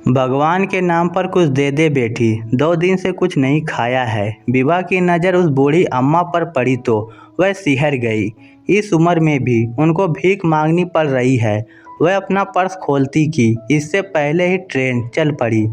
भगवान के नाम पर कुछ दे दे बेटी, 2 दिन से कुछ नहीं खाया है। विभा की नज़र उस बूढ़ी अम्मा पर पड़ी तो वह सिहर गई। इस उम्र में भी उनको भीख मांगनी पड़ रही है। वह अपना पर्स खोलती कि इससे पहले ही ट्रेन चल पड़ी।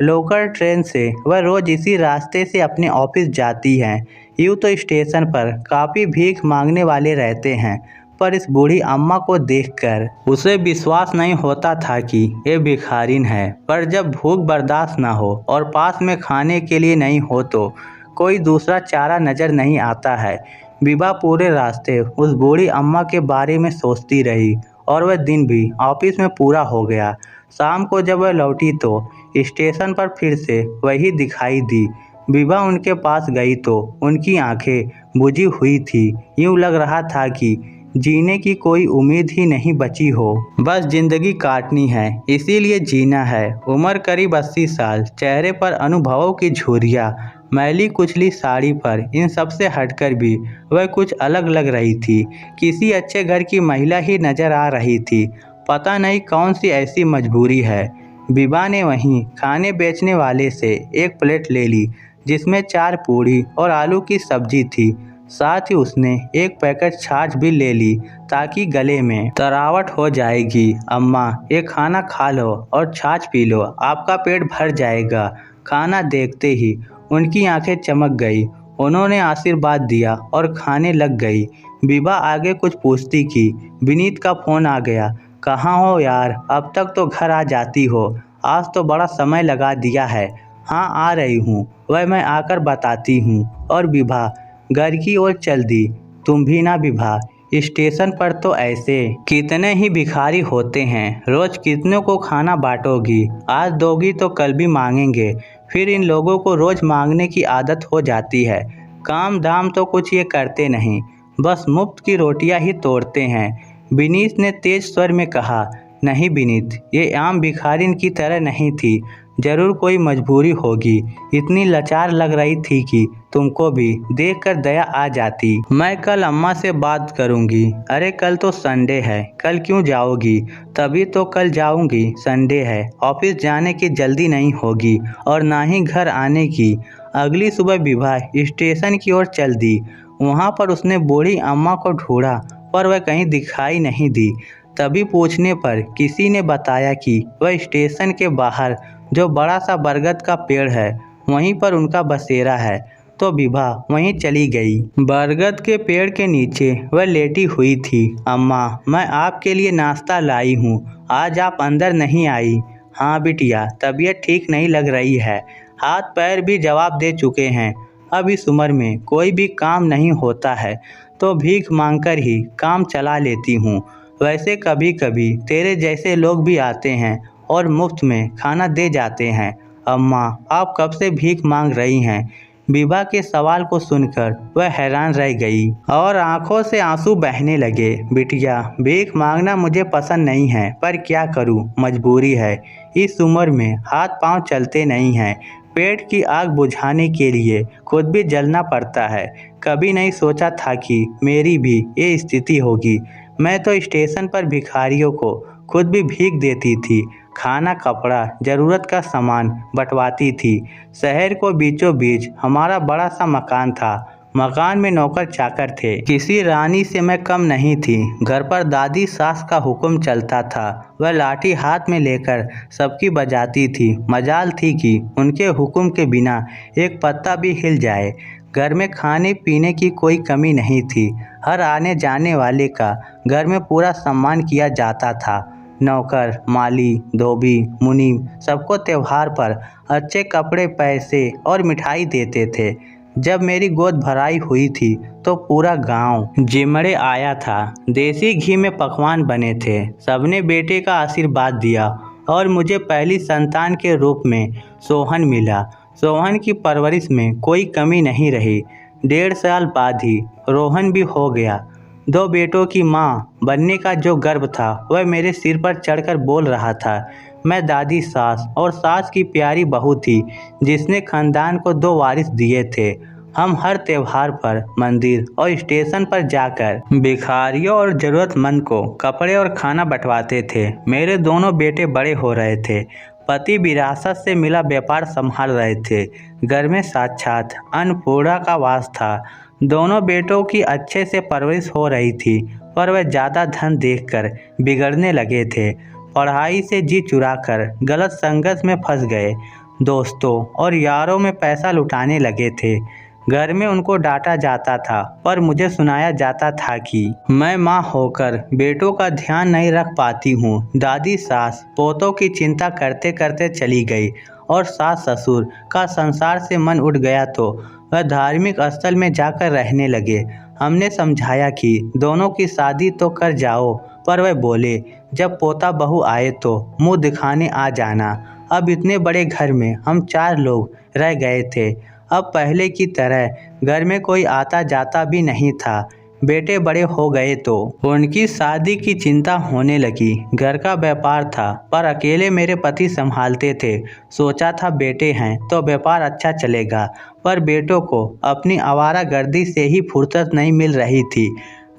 लोकल ट्रेन से वह रोज़ इसी रास्ते से अपने ऑफिस जाती हैं। यूँ तो स्टेशन पर काफ़ी भीख मांगने वाले रहते हैं, पर इस बूढ़ी अम्मा को देखकर उसे विश्वास नहीं होता था कि ये भिखारिन है। पर जब भूख बर्दाश्त ना हो और पास में खाने के लिए नहीं हो तो कोई दूसरा चारा नज़र नहीं आता है। विभा पूरे रास्ते उस बूढ़ी अम्मा के बारे में सोचती रही और वह दिन भी ऑफिस में पूरा हो गया। शाम को जब वह लौटी तो स्टेशन पर फिर से वही दिखाई दी। विभा उनके पास गई तो उनकी आंखें बुझी हुई थी। यूँ लग रहा था कि जीने की कोई उम्मीद ही नहीं बची हो। बस जिंदगी काटनी है, इसीलिए जीना है। उम्र करीब 80 साल, चेहरे पर अनुभवों की झुर्रियाँ, मैली कुचली साड़ी पर इन सब से हटकर भी वह कुछ अलग लग रही थी। किसी अच्छे घर की महिला ही नजर आ रही थी। पता नहीं कौन सी ऐसी मजबूरी है। विभा ने वहीं खाने बेचने वाले से एक प्लेट ले ली जिसमें 4 पूड़ी और आलू की सब्जी थी। साथ ही उसने एक पैकेट छाछ भी ले ली ताकि गले में तरावट हो जाएगी। अम्मा, ये खाना खा लो और छाछ पी लो, आपका पेट भर जाएगा। खाना देखते ही उनकी आंखें चमक गई। उन्होंने आशीर्वाद दिया और खाने लग गई। विभा आगे कुछ पूछती कि विनीत का फ़ोन आ गया। कहाँ हो यार, अब तक तो घर आ जाती हो। आज तो बड़ा समय लगा दिया है। हाँ, आ रही हूँ, वह मैं आकर बताती हूँ। और विभा घर की ओर चल दी। तुम भी ना विभा, स्टेशन पर तो ऐसे कितने ही भिखारी होते हैं। रोज कितनों को खाना बांटोगी। आज दोगी तो कल भी मांगेंगे। फिर इन लोगों को रोज मांगने की आदत हो जाती है। काम धाम तो कुछ ये करते नहीं, बस मुफ्त की रोटियां ही तोड़ते हैं। विनीत ने तेज स्वर में कहा। नहीं विनीत, ये आम भिखारिन की तरह नहीं थी। जरूर कोई मजबूरी होगी। इतनी लाचार लग रही थी कि तुमको भी देखकर दया आ जाती। मैं कल अम्मा से बात करूंगी। अरे कल तो संडे है, कल क्यों जाओगी? तभी तो कल जाऊंगी, संडे है। ऑफिस जाने की जल्दी नहीं होगी और ना ही घर आने की। अगली सुबह विभा स्टेशन की ओर चल दी। वहां पर उसने बूढ़ी अम्मा को ढूंढा पर वह कहीं दिखाई नहीं दी। तभी पूछने पर किसी ने बताया कि वह स्टेशन के बाहर जो बड़ा सा बरगद का पेड़ है वहीं पर उनका बसेरा है। तो विभा वहीं चली गई। बरगद के पेड़ के नीचे वह लेटी हुई थी। अम्मा, मैं आपके लिए नाश्ता लाई हूँ, आज आप अंदर नहीं आई। हाँ बिटिया, तबीयत ठीक नहीं लग रही है। हाथ पैर भी जवाब दे चुके हैं। अब इस उम्र में कोई भी काम नहीं होता है तो भीख मांगकर ही काम चला लेती हूँ। वैसे कभी कभी तेरे जैसे लोग भी आते हैं और मुफ्त में खाना दे जाते हैं। अम्मा, आप कब से भीख मांग रही हैं? विभा के सवाल को सुनकर वह हैरान रह गई और आंखों से आंसू बहने लगे। बिटिया, भीख मांगना मुझे पसंद नहीं है, पर क्या करूं, मजबूरी है। इस उम्र में हाथ पांव चलते नहीं हैं। पेट की आग बुझाने के लिए खुद भी जलना पड़ता है। कभी नहीं सोचा था कि मेरी भी ये स्थिति होगी। मैं तो स्टेशन पर भिखारियों को खुद भी भीख देती थी। खाना, कपड़ा, ज़रूरत का सामान बंटवाती थी। शहर को बीचों बीच हमारा बड़ा सा मकान था। मकान में नौकर चाकर थे। किसी रानी से मैं कम नहीं थी। घर पर दादी सास का हुक्म चलता था। वह लाठी हाथ में लेकर सबकी बजाती थी। मजाल थी कि उनके हुक्म के बिना एक पत्ता भी हिल जाए। घर में खाने पीने की कोई कमी नहीं थी। हर आने जाने वाले का घर में पूरा सम्मान किया जाता था। नौकर, माली, धोबी, मुनीम सबको त्योहार पर अच्छे कपड़े, पैसे और मिठाई देते थे। जब मेरी गोद भराई हुई थी तो पूरा गांव जिमड़े आया था। देसी घी में पकवान बने थे। सबने बेटे का आशीर्वाद दिया और मुझे पहली संतान के रूप में सोहन मिला। सोहन की परवरिश में कोई कमी नहीं रही। 1.5 साल बाद ही रोहन भी हो गया। 2 बेटों की माँ बनने का जो गर्व था वह मेरे सिर पर चढ़कर बोल रहा था। मैं दादी सास और सास की प्यारी बहू थी जिसने खानदान को 2 वारिस दिए थे। हम हर त्योहार पर मंदिर और स्टेशन पर जाकर भिखारियों और ज़रूरतमंद को कपड़े और खाना बंटवाते थे। मेरे दोनों बेटे बड़े हो रहे थे पति विरासत से मिला व्यापार संभाल रहे थे। घर में साक्षात अन्नपूर्णा का वास था। दोनों बेटों की अच्छे से परवरिश हो रही थी, पर वह ज़्यादा धन देखकर बिगड़ने लगे थे। पढ़ाई से जी चुराकर गलत संगत में फंस गए। दोस्तों और यारों में पैसा लुटाने लगे थे। घर में उनको डांटा जाता था, पर मुझे सुनाया जाता था कि मैं माँ होकर बेटों का ध्यान नहीं रख पाती हूँ। दादी सास पोतों की चिंता करते करते चली गई और सास ससुर का संसार से मन उठ गया तो वह धार्मिक स्थल में जाकर रहने लगे। हमने समझाया कि दोनों की शादी तो कर जाओ, पर वह बोले जब पोता बहू आए तो मुंह दिखाने आ जाना। अब इतने बड़े घर में हम 4 लोग रह गए थे। अब पहले की तरह घर में कोई आता जाता भी नहीं था। बेटे बड़े हो गए तो उनकी शादी की चिंता होने लगी। घर का व्यापार था, पर अकेले मेरे पति संभालते थे। सोचा था बेटे हैं तो व्यापार अच्छा चलेगा, पर बेटों को अपनी आवारागर्दी से ही फुर्सत नहीं मिल रही थी।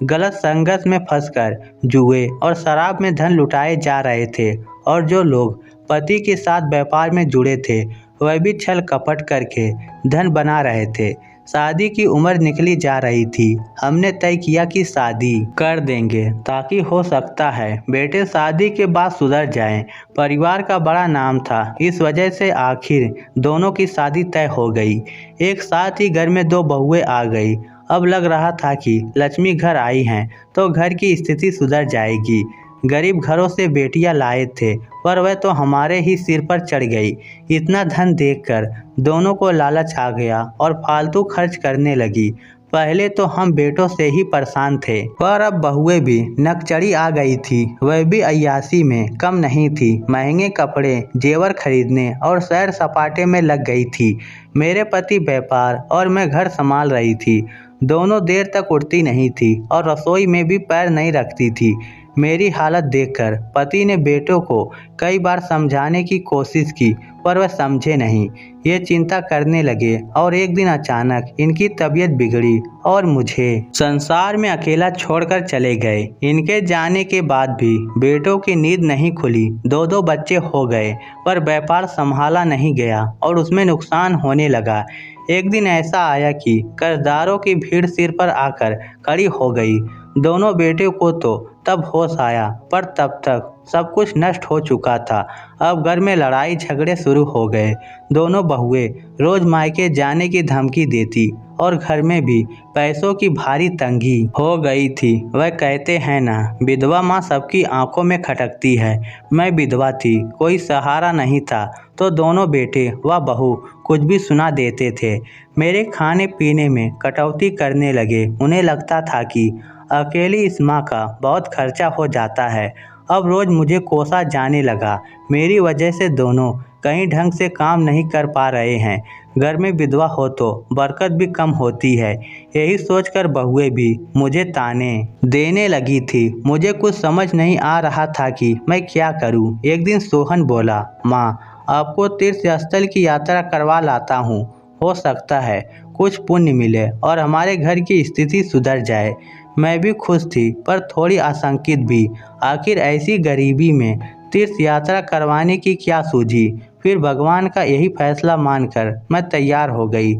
गलत संगत में फंसकर जुए और शराब में धन लुटाए जा रहे थे, और जो लोग पति के साथ व्यापार में जुड़े थे वह भी छल कपट करके धन बना रहे थे। शादी की उम्र निकली जा रही थी। हमने तय किया कि शादी कर देंगे, ताकि हो सकता है बेटे शादी के बाद सुधर जाएं। परिवार का बड़ा नाम था, इस वजह से आखिर दोनों की शादी तय हो गई। एक साथ ही घर में 2 बहुएं आ गई। अब लग रहा था कि लक्ष्मी घर आई हैं तो घर की स्थिति सुधर जाएगी। गरीब घरों से बेटियां लाए थे, पर वह तो हमारे ही सिर पर चढ़ गई। इतना धन देखकर दोनों को लालच आ गया और फालतू खर्च करने लगी। पहले तो हम बेटों से ही परेशान थे, पर अब बहुएं भी नकचढ़ी आ गई थी। वह भी अय्याशी में कम नहीं थी। महंगे कपड़े जेवर खरीदने और सैर सपाटे में लग गई थी। मेरे पति व्यापार और मैं घर संभाल रही थी। दोनों देर तक उठती नहीं थी और रसोई में भी पैर नहीं रखती थी। मेरी हालत देखकर पति ने बेटों को कई बार समझाने की कोशिश की, पर वह समझे नहीं। ये चिंता करने लगे और एक दिन अचानक इनकी तबीयत बिगड़ी और मुझे संसार में अकेला छोड़कर चले गए। इनके जाने के बाद भी बेटों की नींद नहीं खुली। 2 बच्चे हो गए, पर व्यापार संभाला नहीं गया और उसमें नुकसान होने लगा। एक दिन ऐसा आया कि कर्जदारों की भीड़ सिर पर आकर खड़ी हो गई। दोनों बेटे को तो तब होश आया, पर तब तक सब कुछ नष्ट हो चुका था। अब घर में लड़ाई झगड़े शुरू हो गए। दोनों बहुएं रोज मायके जाने की धमकी देती और घर में भी पैसों की भारी तंगी हो गई थी। वह कहते हैं ना, विधवा माँ सबकी आंखों में खटकती है। मैं विधवा थी, कोई सहारा नहीं था, तो दोनों बेटे व बहू कुछ भी सुना देते थे। मेरे खाने पीने में कटौती करने लगे। उन्हें लगता था कि अकेली इस माँ का बहुत खर्चा हो जाता है। अब रोज मुझे कोसा जाने लगा। मेरी वजह से दोनों कहीं ढंग से काम नहीं कर पा रहे हैं। घर में विधवा हो तो बरकत भी कम होती है। यही सोचकर बहुएं भी मुझे ताने देने लगी थी। मुझे कुछ समझ नहीं आ रहा था कि मैं क्या करूं। एक दिन सोहन बोला, माँ आपको तीर्थ स्थल की यात्रा करवा लाता हूँ। हो सकता है कुछ पुण्य मिले और हमारे घर की स्थिति सुधर जाए। मैं भी खुश थी, पर थोड़ी आशंकित भी। आखिर ऐसी गरीबी में तीर्थ यात्रा करवाने की क्या सूझी। फिर भगवान का यही फैसला मानकर मैं तैयार हो गई।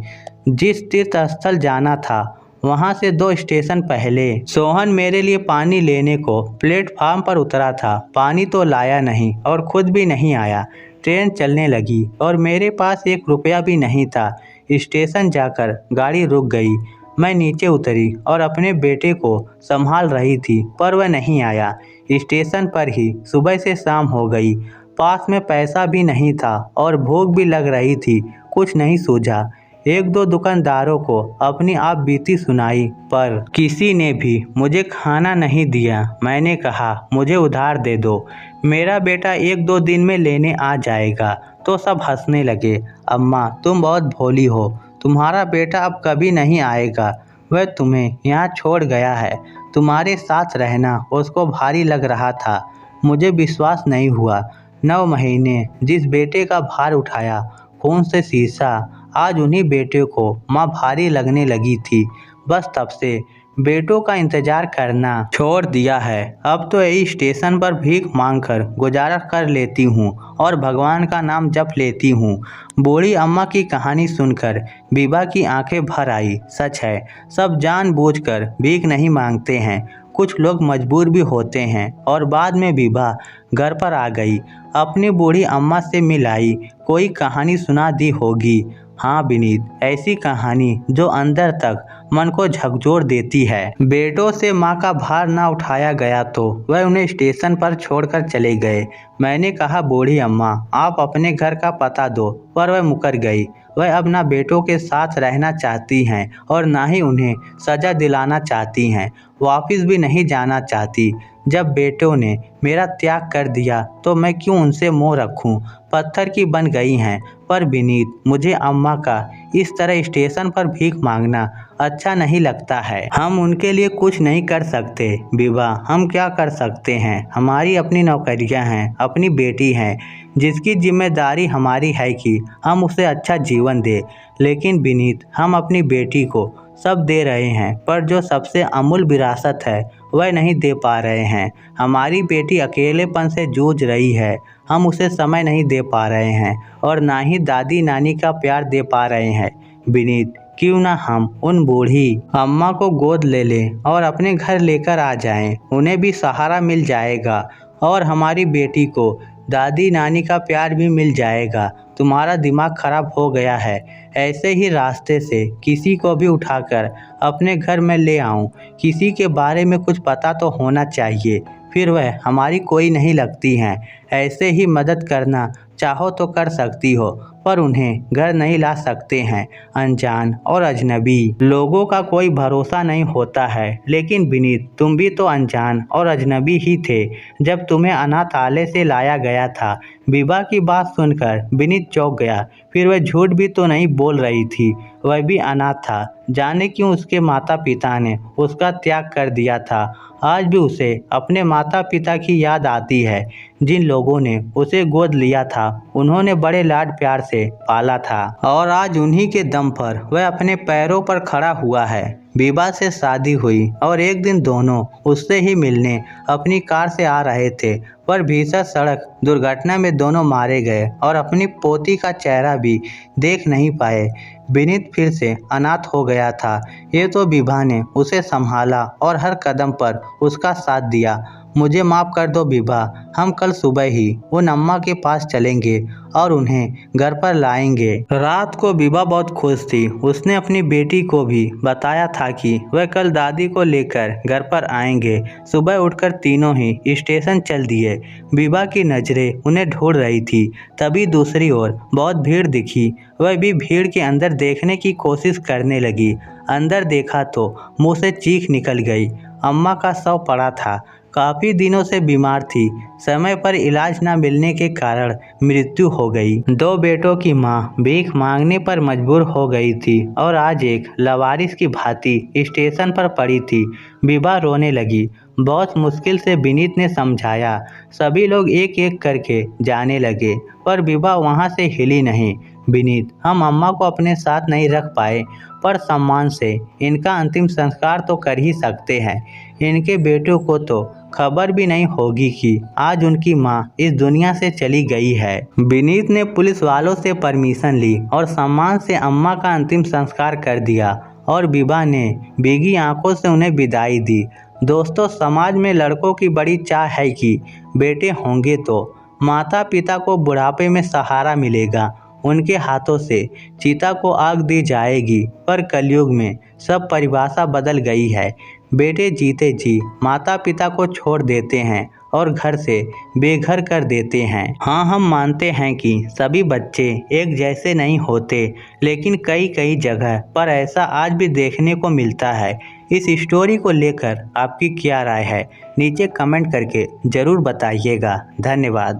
जिस तीर्थ स्थल जाना था वहां से 2 स्टेशन पहले सोहन मेरे लिए पानी लेने को प्लेटफार्म पर उतरा था। पानी तो लाया नहीं और खुद भी नहीं आया। ट्रेन चलने लगी और मेरे पास 1 रुपया भी नहीं था। स्टेशन जाकर गाड़ी रुक गई। मैं नीचे उतरी और अपने बेटे को संभाल रही थी, पर वह नहीं आया। स्टेशन पर ही सुबह से शाम हो गई। पास में पैसा भी नहीं था और भूख भी लग रही थी। कुछ नहीं सूझा। 1-2 दुकानदारों को अपनी आप बीती सुनाई, पर किसी ने भी मुझे खाना नहीं दिया। मैंने कहा मुझे उधार दे दो, मेरा बेटा 1-2 दिन में लेने आ जाएगा। तो सब हंसने लगे। अम्मा तुम बहुत भोली हो, तुम्हारा बेटा अब कभी नहीं आएगा। वह तुम्हें यहाँ छोड़ गया है। तुम्हारे साथ रहना उसको भारी लग रहा था। मुझे विश्वास नहीं हुआ। 9 महीने जिस बेटे का भार उठाया, खून से सींचा, आज उन्हीं बेटे को माँ भारी लगने लगी थी। बस तब से बेटों का इंतजार करना छोड़ दिया है। अब तो यही स्टेशन पर भीख मांगकर गुजारा कर लेती हूँ और भगवान का नाम जप लेती हूँ। बूढ़ी अम्मा की कहानी सुनकर बीबा की आंखें भर आई। सच है, सब जानबूझकर भीख नहीं मांगते हैं, कुछ लोग मजबूर भी होते हैं। और बाद में बीबा घर पर आ गई, अपनी बूढ़ी अम्मा से मिलाई, कोई कहानी सुना दी होगी। हाँ विनीत, ऐसी कहानी जो अंदर तक मन को झकझोर देती है। बेटों से माँ का भार ना उठाया गया तो वह उन्हें स्टेशन पर छोड़कर चले गए। मैंने कहा बूढ़ी अम्मा आप अपने घर का पता दो, पर वह मुकर गई। वह अब ना बेटों के साथ रहना चाहती हैं और ना ही उन्हें सजा दिलाना चाहती हैं, वापस भी नहीं जाना चाहती। जब बेटों ने मेरा त्याग कर दिया तो मैं क्यों उनसे मोह रखूं, पत्थर की बन गई हैं। पर विनीत, मुझे अम्मा का इस तरह स्टेशन पर भीख मांगना अच्छा नहीं लगता है। हम उनके लिए कुछ नहीं कर सकते बीबा, हम क्या कर सकते हैं, हमारी अपनी नौकरियां हैं, अपनी बेटी है जिसकी जिम्मेदारी हमारी है कि हम उसे अच्छा जीवन दे। लेकिन विनीत, हम अपनी बेटी को सब दे रहे हैं, पर जो सबसे अमूल्य विरासत है वह नहीं दे पा रहे हैं। हमारी बेटी अकेलेपन से जूझ रही है, हम उसे समय नहीं दे पा रहे हैं और ना ही दादी नानी का प्यार दे पा रहे हैं। विनीत, क्यों ना हम उन बूढ़ी अम्मा को गोद ले लें और अपने घर लेकर आ जाएं, उन्हें भी सहारा मिल जाएगा और हमारी बेटी को दादी नानी का प्यार भी मिल जाएगा। तुम्हारा दिमाग खराब हो गया है, ऐसे ही रास्ते से किसी को भी उठाकर अपने घर में ले आऊं, किसी के बारे में कुछ पता तो होना चाहिए, फिर वह हमारी कोई नहीं लगती हैं। ऐसे ही मदद करना चाहो तो कर सकती हो, पर उन्हें घर नहीं ला सकते हैं। अनजान और अजनबी लोगों का कोई भरोसा नहीं होता है। लेकिन विनीत, तुम भी तो अनजान और अजनबी ही थे जब तुम्हें अनाथालय से लाया गया था। विभा की बात सुनकर विनीत चौंक गया। फिर वह झूठ भी तो नहीं बोल रही थी, वह भी अनाथ था। जाने क्यों उसके माता पिता ने उसका त्याग कर दिया था। आज भी उसे अपने माता पिता की याद आती है, जिन लोगों ने उसे गोद लिया था, उन्होंने बड़े लाड प्यार से पाला था और आज उन्हीं के दम पर वह अपने पैरों पर खड़ा हुआ है। विभा से शादी हुई और एक दिन दोनों उससे ही मिलने अपनी कार से आ रहे थे, पर भीषण सड़क दुर्घटना में दोनों मारे गए और अपनी पोती का चेहरा भी देख नहीं पाए। विनीत फिर से अनाथ हो गया था। ये तो विभा ने उसे संभाला और हर कदम पर उसका साथ दिया। मुझे माफ़ कर दो विभा, हम कल सुबह ही उन अम्मा के पास चलेंगे और उन्हें घर पर लाएंगे। रात को विभा बहुत खुश थी। उसने अपनी बेटी को भी बताया था कि वह कल दादी को लेकर घर पर आएंगे। सुबह उठकर तीनों ही स्टेशन चल दिए। विभा की नज़रें उन्हें ढूंढ रही थी, तभी दूसरी ओर बहुत भीड़ दिखी। वह भी भीड़ के अंदर देखने की कोशिश करने लगी। अंदर देखा तो मुंह से चीख निकल गई। अम्मा का शव पड़ा था, काफ़ी दिनों से बीमार थी, समय पर इलाज न मिलने के कारण मृत्यु हो गई। दो बेटों की मां भीख मांगने पर मजबूर हो गई थी और आज एक लवारिस की भांति स्टेशन पर पड़ी थी। विभा रोने लगी। बहुत मुश्किल से विनीत ने समझाया। सभी लोग एक एक करके जाने लगे, पर विभा वहां से हिली नहीं। विनीत, हम अम्मा को अपने साथ नहीं रख पाए, पर सम्मान से इनका अंतिम संस्कार तो कर ही सकते हैं। इनके बेटों को तो खबर भी नहीं होगी कि आज उनकी माँ इस दुनिया से चली गई है। विनीत ने पुलिस वालों से परमिशन ली और सम्मान से अम्मा का अंतिम संस्कार कर दिया और विभा ने भीगी आंखों से उन्हें विदाई दी। दोस्तों, समाज में लड़कों की बड़ी चाह है कि बेटे होंगे तो माता पिता को बुढ़ापे में सहारा मिलेगा, उनके हाथों से चिता को आग दी जाएगी। पर कलयुग में सब परिभाषा बदल गई है। बेटे जीते जी माता पिता को छोड़ देते हैं और घर से बेघर कर देते हैं। हाँ, हम मानते हैं कि सभी बच्चे एक जैसे नहीं होते, लेकिन कई जगह पर ऐसा आज भी देखने को मिलता है। इस स्टोरी को लेकर आपकी क्या राय है, नीचे कमेंट करके ज़रूर बताइएगा। धन्यवाद।